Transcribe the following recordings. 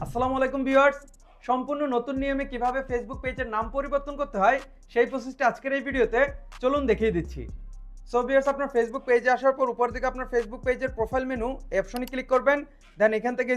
আসসালামু আলাইকুম ভিউয়ার্স, সম্পূর্ণ নতুন নিয়মে কিভাবে ফেসবুক পেজের নাম পরিবর্তন করতে হয় সেই প্রসেসটা আজকের এই ভিডিওতে চলুন দেখিয়ে দিচ্ছি। সো ভিউয়ার্স, আপনার ফেসবুক পেজে আসার পর উপর দিকে আপনার ফেসবুক পেজের প্রোফাইল মেনু এই অপশনে ক্লিক করবেন। দেন এখান থেকে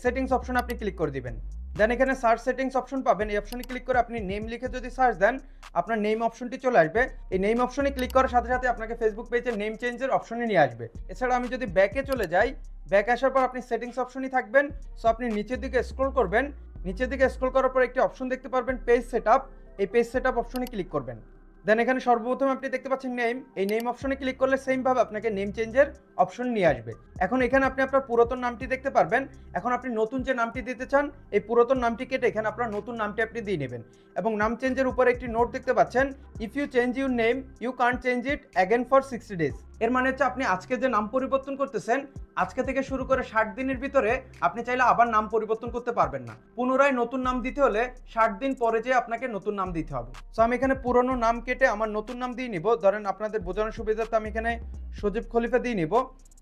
সেটিংস অপশনে আপনি ক্লিক করে দিবেন। দেন এখানে সার্চ সেটিংস অপশন পাবেন। এই অপশনে ক্লিক করে আপনি নেম লিখে যদি সার্চ দেন, আপনার নেম অপশনটি চলে আসবে। এই নেম অপশনে ক্লিক করার সাথে সাথে আপনাকে ফেসবুক পেজের নেম চেঞ্জের অপশনে নিয়ে আসবে। এছাড়া আমি যদি ব্যাকে চলে যাই, ব্যাক আসার পর আপনি সেটিংস অপশনই থাকবেন। সো আপনি নিচের দিকে স্ক্রল করবেন। নিচের দিকে স্ক্রল করার পর একটি অপশন দেখতে পারবেন পেজ সেটআপ। এই পেজ সেটআপ অপশনে ক্লিক করবেন। দেন এখানে সর্বপ্রথম আপনি দেখতে পাচ্ছেন নেম। এই নেম অপশনে ক্লিক করলে সেম ভাবে আপনাকে নেম চেঞ্জের অপশন নিয়ে আসবে। এখন এখানে আপনি আপনার পুরাতন নামটি দেখতে পারবেন। এখন আপনি নতুন যে নামটি দিতে চান, এই পুরাতন নামটি কেটে এখানে আপনার নতুন নামটি আপনি দিয়ে নেবেন। এবং নাম চেঞ্জের উপরে একটি নোট দেখতে পাচ্ছেন, if you change your name you can't change it again for 60 days. এর মানে হচ্ছে আপনি আজকে যে নাম পরিবর্তন করতেছেন, আজকে থেকে শুরু করে 60 দিনের ভিতরে আপনি চাইলে আবার নাম পরিবর্তন করতে পারবেন না। পুনরায় নতুন নাম দিতে হলে 60 দিন পরে যে আপনাকে নতুন নাম দিতে হবে। সো আমি এখানে পুরনো নাম কেটে আমার নতুন নাম দিয়ে নিব। ধরেন আপনাদের বোঝানোর সুবিধার্থে আমি এখানে সজীব খলিফা দিয়ে নিব।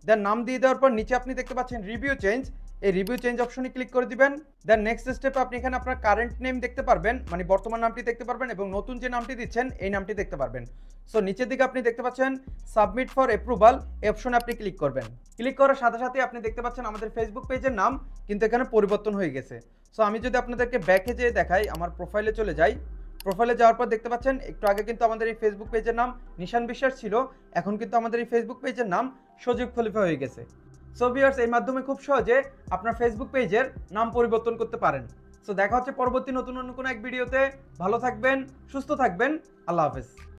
দেন নাম দিয়ে দেওয়ার পর নিচে আপনি দেখতে পাচ্ছেন রিভিউ চেঞ্জ। এই রিভিউ চেঞ্জ অপশনে ক্লিক করে দিবেন। দেন নেক্সট স্টেপে আপনি এখানে আপনার কারেন্ট নেম দেখতে পারবেন, মানে বর্তমান নামটি দেখতে পারবেন, এবং নতুন যে নামটি দিচ্ছেন এই নামটি দেখতে পারবেন। সো নিচের দিকে আপনি দেখতে পাচ্ছেন সাবমিট ফর অ্যাপ্রুভাল, এই অপশনে আপনি ক্লিক করবেন। ক্লিক করার সাথে সাথে আপনি দেখতে পাচ্ছেন আমাদের ফেসবুক পেজের নাম কিন্তু এখানে পরিবর্তন হয়ে গেছে। সো আমি যদি আপনাদেরকে ব্যাকে যেয়ে দেখাই, আমার প্রোফাইলে চলে যাই। প্রোফাইলে যাওয়ার পর দেখতে পাচ্ছেন একটু আগে কিন্তু আমাদের এই ফেসবুক পেজের নাম নিশান বিশ্বাস ছিল, এখন কিন্তু আমাদের এই ফেসবুক পেজের নাম সজীব খলিফা হয়ে গেছে। সো ভিউয়ার্স, এই মাধ্যমে খুব সহজে আপনার ফেসবুক পেজের নাম পরিবর্তন করতে পারেন। সো দেখা হচ্ছে পরবর্তী নতুন অন্য কোনো এক ভিডিওতে। ভালো থাকবেন, সুস্থ থাকবেন, আল্লাহ হাফেজ।